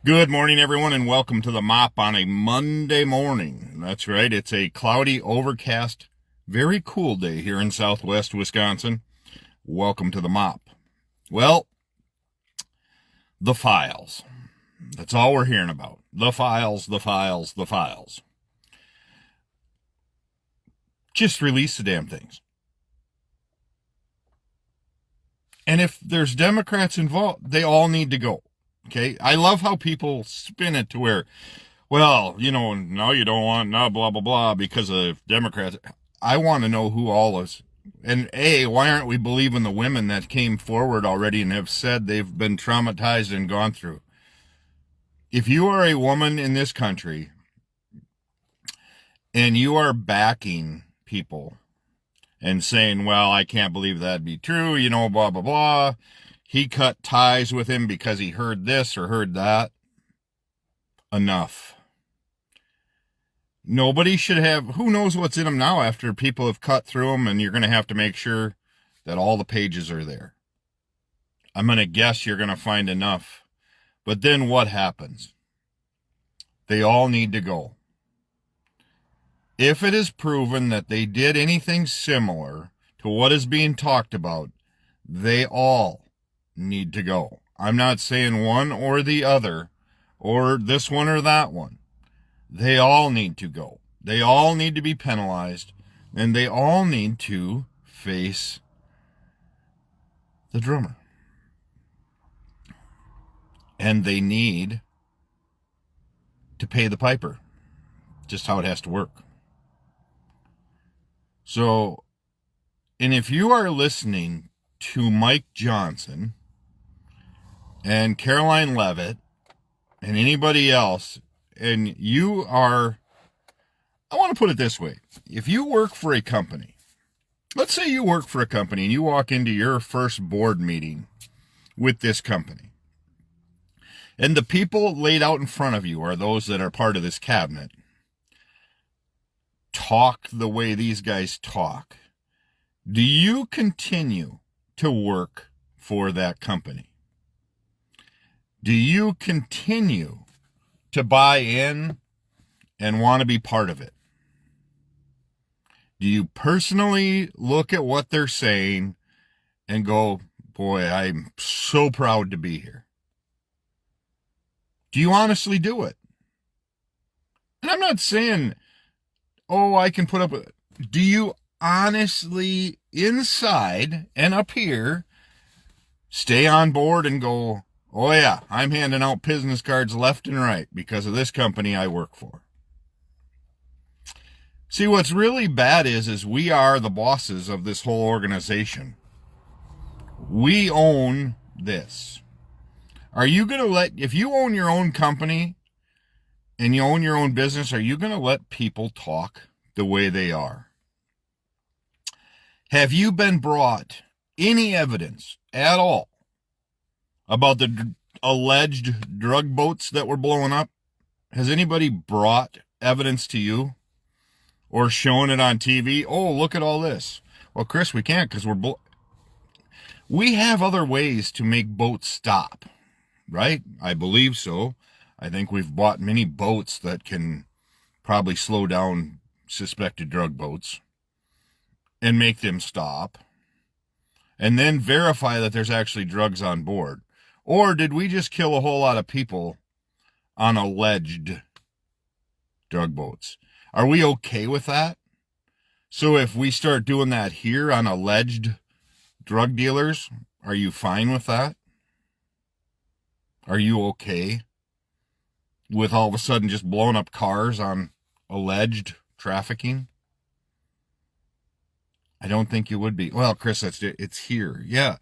Good morning, everyone, and welcome to the Mop on a Monday morning. That's right, it's a cloudy, overcast, very cool day here in southwest Wisconsin. Welcome to the Mop. Well, the files. That's all we're hearing about. The files, the files, the files. Just release the damn things. And if there's Democrats involved, they all need to go. Okay? I love how people spin it to where, well, now you don't want, no, blah, blah, blah, because of Democrats. I want to know who all is. And why aren't we believing the women that came forward already and have said they've been traumatized and gone through? If you are a woman in this country and you are backing people and saying, well, I can't believe that'd be true, blah, blah, blah. He cut ties with him because he heard this or heard that. Enough. Nobody should have, who knows what's in them now after people have cut through them, and you're going to have to make sure that all the pages are there. I'm going to guess you're going to find enough. But then what happens? They all need to go. If it is proven that they did anything similar to what is being talked about, they all need to go. I'm not saying one or the other, or this one or that one. They all need to go. They all need to be penalized, and they all need to face the drummer. And they need to pay the piper. Just how it has to work. So, and if you are listening to Mike Johnson and Caroline Levitt and anybody else, and you are, I want to put it this way. If you work for a company, let's say you work for a company and you walk into your first board meeting with this company, and the people laid out in front of you are those that are part of this cabinet, talk the way these guys talk. Do you continue to work for that company? Do you continue to buy in and want to be part of it? Do you personally look at what they're saying and go, boy, I'm so proud to be here? Do you honestly do it? And I'm not saying, oh, I can put up with it. Do you honestly, inside and up here, stay on board and go, oh yeah, I'm handing out business cards left and right because of this company I work for? See, what's really bad is we are the bosses of this whole organization. We own this. Are you going to if you own your own company and you own your own business, are you going to let people talk the way they are? Have you been brought any evidence at all about the alleged drug boats that were blowing up? Has anybody brought evidence to you or shown it on TV? Oh, look at all this. Well, Chris, we can't because we have other ways to make boats stop, right? I believe so. I think we've bought many boats that can probably slow down suspected drug boats and make them stop, and then verify that there's actually drugs on board. Or did we just kill a whole lot of people on alleged drug boats? Are we okay with that? So if we start doing that here on alleged drug dealers, are you fine with that? Are you okay with all of a sudden just blowing up cars on alleged trafficking? I don't think you would be. Well, Chris, it's here. Yeah.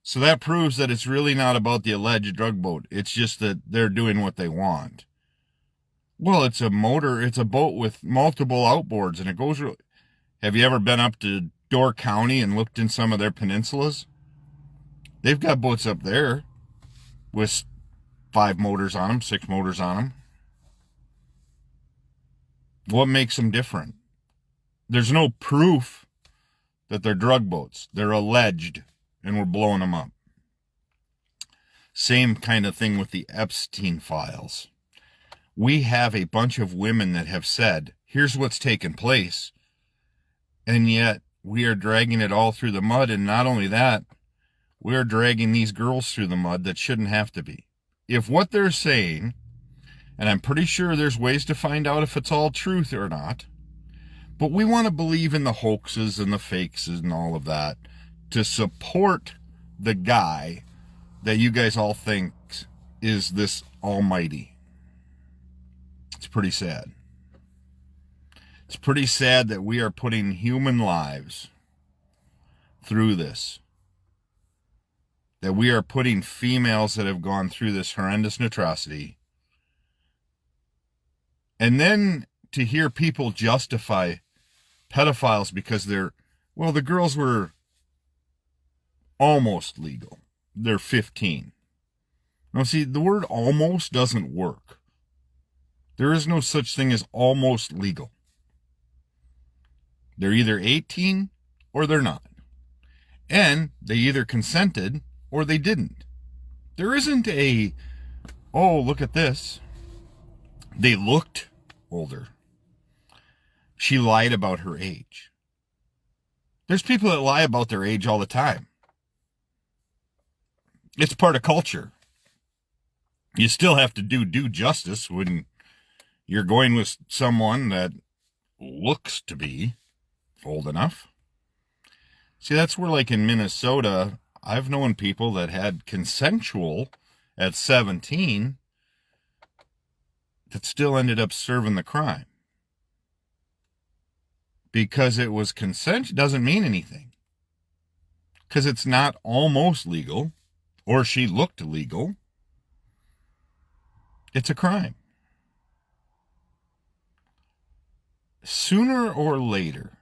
So that proves that it's really not about the alleged drug boat. It's just that they're doing what they want. Well, it's a boat with multiple outboards, and it goes. Have you ever been up to Door County and looked in some of their peninsulas? They've got boats up there with 5 motors on them, 6 motors on them. What makes them different? There's no proof that they're drug boats. They're alleged, and we're blowing them up. Same kind of thing with the Epstein files. We have a bunch of women that have said, here's what's taken place. And yet we are dragging it all through the mud. And not only that, we're dragging these girls through the mud that shouldn't have to be. If what they're saying, and I'm pretty sure there's ways to find out if it's all truth or not, but we want to believe in the hoaxes and the fakes and all of that to support the guy that you guys all think is this almighty. It's pretty sad. It's pretty sad that we are putting human lives through this. That we are putting females that have gone through this horrendous atrocity. And then to hear people justify pedophiles because the girls were almost legal. They're 15. Now, see, the word almost doesn't work. There is no such thing as almost legal. They're either 18 or they're not. And they either consented or they didn't. There isn't oh, look at this. They looked older. She lied about her age. There's people that lie about their age all the time. It's part of culture. You still have to do due justice when you're going with someone that looks to be old enough. See, that's where, like in Minnesota, I've known people that had consensual at 17 that still ended up serving the crime. Because it was consent doesn't mean anything. Because it's not almost legal, or she looked legal. It's a crime. Sooner or later,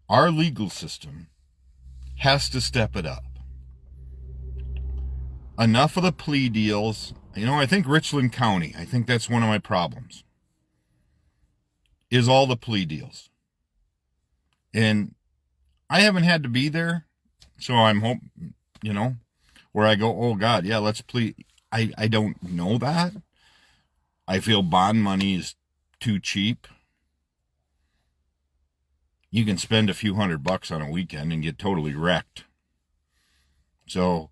our legal system has to step it up. Enough of the plea deals. I think Richland County, I think that's one of my problems, is all the plea deals. And I haven't had to be there, so I'm hoping, where I go, oh God, yeah, let's plea. I don't know that. I feel bond money is too cheap. You can spend a few $100 on a weekend and get totally wrecked. So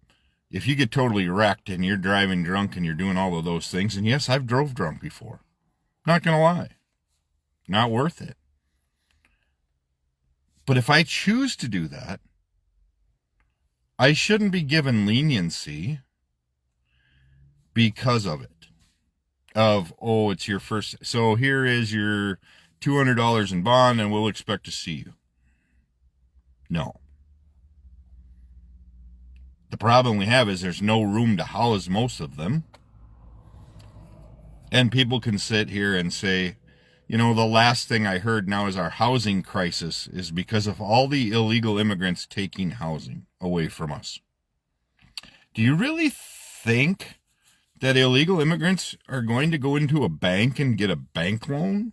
if you get totally wrecked and you're driving drunk and you're doing all of those things, and yes, I've drove drunk before. Not going to lie. Not worth it. But if I choose to do that, I shouldn't be given leniency because of it. It's your first. So here is your $200 in bond and we'll expect to see you. No. The problem we have is there's no room to house most of them. And people can sit here and say, the last thing I heard now is our housing crisis is because of all the illegal immigrants taking housing away from us. Do you really think that illegal immigrants are going to go into a bank and get a bank loan?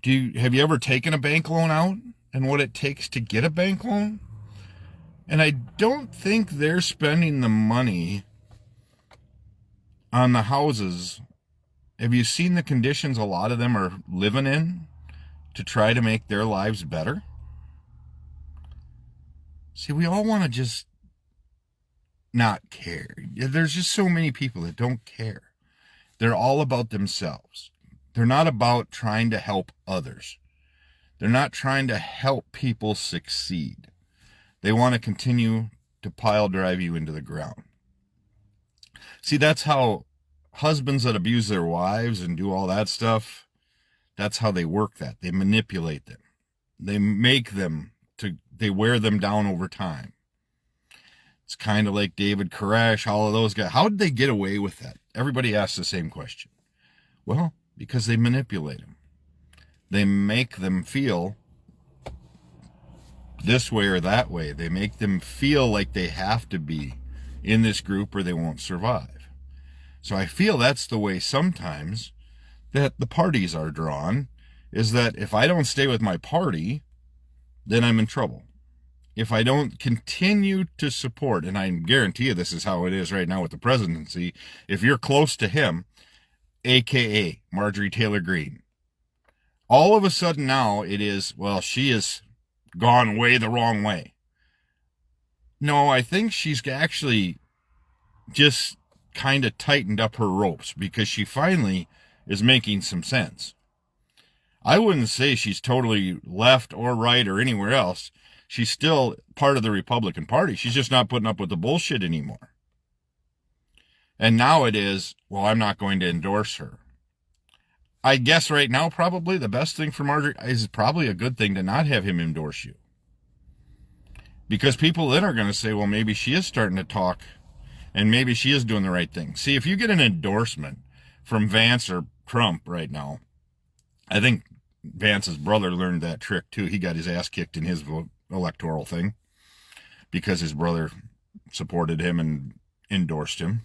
Have you ever taken a bank loan out and what it takes to get a bank loan? And I don't think they're spending the money on the houses. Have you seen the conditions a lot of them are living in to try to make their lives better? See, we all want to just not care. There's just so many people that don't care. They're all about themselves. They're not about trying to help others. They're not trying to help people succeed. They want to continue to pile drive you into the ground. See, that's how husbands that abuse their wives and do all that stuff, that's how they work that. They manipulate them. They make them they wear them down over time. It's kind of like David Koresh, all of those guys. How did they get away with that? Everybody asks the same question. Well, because they manipulate them. They make them feel this way or that way. They make them feel like they have to be in this group or they won't survive. So I feel that's the way sometimes that the parties are drawn, is that if I don't stay with my party, then I'm in trouble. if I don't continue to support, and I guarantee you this is how it is right now with the presidency, if you're close to him, aka Marjorie Taylor Greene, all of a sudden now it is, well, she has gone way the wrong way. No, I think she's actually just kind of tightened up her ropes because she finally is making some sense. I wouldn't say she's totally left or right or anywhere else. She's still part of the Republican Party. She's just not putting up with the bullshit anymore. And now it is, well, I'm not going to endorse her. I guess right now probably the best thing for Marjorie is probably a good thing to not have him endorse you. Because people then are going to say, well, maybe she is starting to talk and maybe she is doing the right thing. See, if you get an endorsement from Vance or Trump right now, I think Vance's brother learned that trick too. He got his ass kicked in his electoral thing because his brother supported him and endorsed him.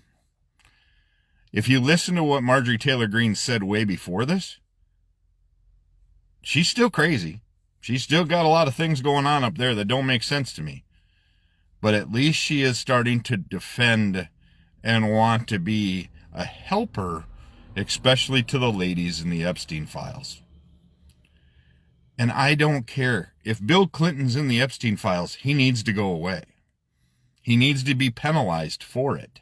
If you listen to what Marjorie Taylor Greene said way before this, she's still crazy. She's still got a lot of things going on up there that don't make sense to me. But at least she is starting to defend and want to be a helper, especially to the ladies in the Epstein files. And I don't care. If Bill Clinton's in the Epstein files, he needs to go away. He needs to be penalized for it.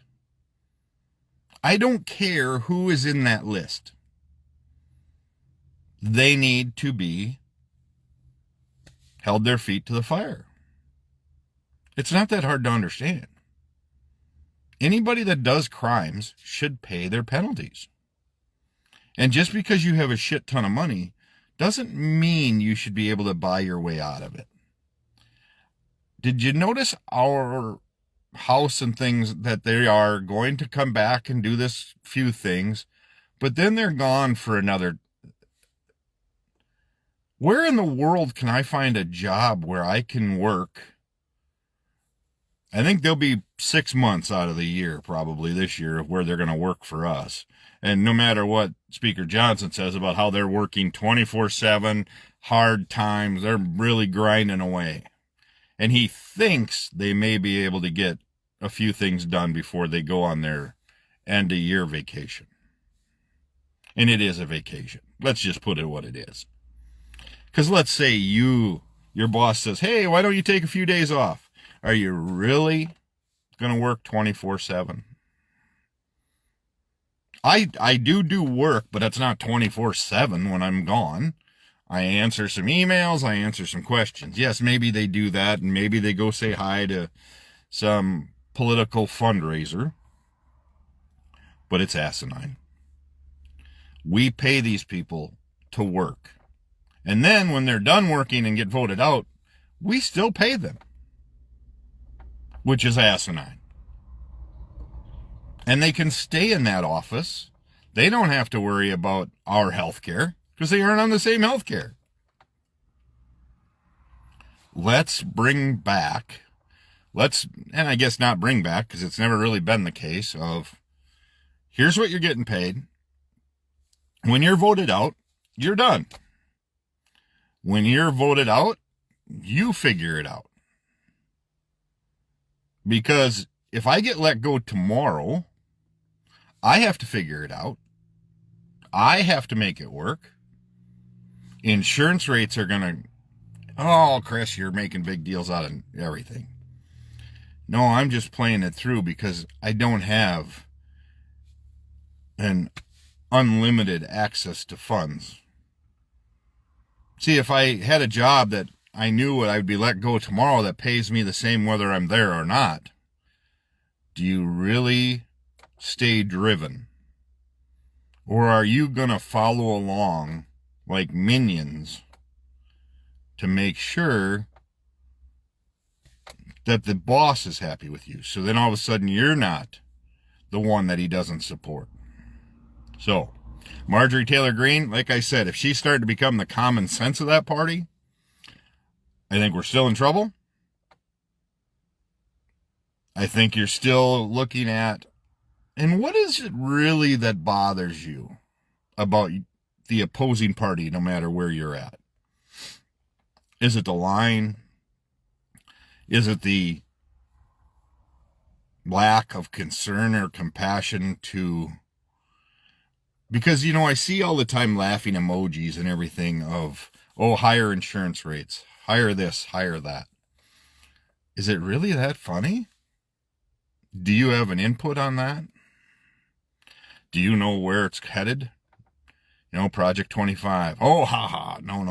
I don't care who is in that list. They need to be held their feet to the fire. It's not that hard to understand. Anybody that does crimes should pay their penalties. And just because you have a shit ton of money doesn't mean you should be able to buy your way out of it. Did you notice our house and things that they are going to come back and do this few things, but then they're gone for another? Where in the world can I find a job where I can work? I think there'll be 6 months out of the year, probably this year, of where they're going to work for us. And no matter what Speaker Johnson says about how they're working 24/7, hard times, they're really grinding away. And he thinks they may be able to get a few things done before they go on their end-of-year vacation. And it is a vacation. Let's just put it what it is. Because let's say your boss says, hey, why don't you take a few days off? Are you really going to work 24/7? I do work, but it's not 24/7 when I'm gone. I answer some emails. I answer some questions. Yes, maybe they do that, and maybe they go say hi to some political fundraiser. But it's asinine. We pay these people to work. And then when they're done working and get voted out, we still pay them, which is asinine. And they can stay in that office. They don't have to worry about our health care because they aren't on the same health care. Let's bring back, and I guess not bring back because it's never really been the case of, here's what you're getting paid. When you're voted out, you're done. When you're voted out, you figure it out. Because if I get let go tomorrow, I have to figure it out. I have to make it work. Insurance rates are going to, oh, Chris, you're making big deals out of everything. No, I'm just playing it through because I don't have an unlimited access to funds. See, if I had a job that I knew I would be let go tomorrow that pays me the same whether I'm there or not, do you really stay driven? Or are you going to follow along like minions to make sure that the boss is happy with you? So then all of a sudden you're not the one that he doesn't support. So, Marjorie Taylor Greene, like I said, if she's starting to become the common sense of that party, I think we're still in trouble. I think you're still looking at, and what is it really that bothers you about the opposing party, no matter where you're at? Is it the line? Is it the lack of concern or compassion because, I see all the time laughing emojis and everything of, oh, higher insurance rates, higher this, higher that. Is it really that funny? Do you have an input on that? Do you know where it's headed? Project 25. Oh, haha. No.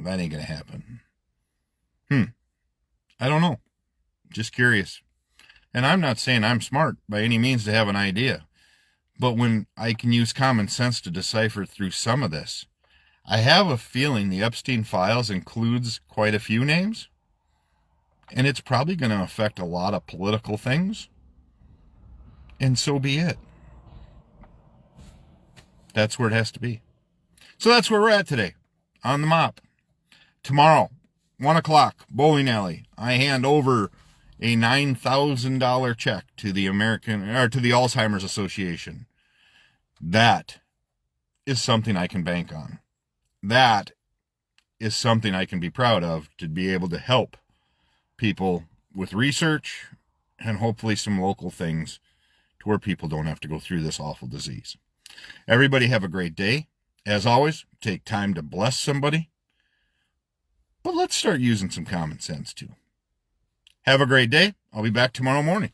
That ain't going to happen. I don't know. Just curious. And I'm not saying I'm smart by any means to have an idea. But when I can use common sense to decipher through some of this, I have a feeling the Epstein files includes quite a few names. And it's probably going to affect a lot of political things. And so be it. That's where it has to be. So that's where we're at today, on the mop. Tomorrow, 1 o'clock, bowling alley. I hand over a $9,000 check to the Alzheimer's Association. That is something I can bank on. That is something I can be proud of, to be able to help people with research and hopefully some local things to where people don't have to go through this awful disease. Everybody have a great day. As always, take time to bless somebody. But let's start using some common sense too. Have a great day. I'll be back tomorrow morning.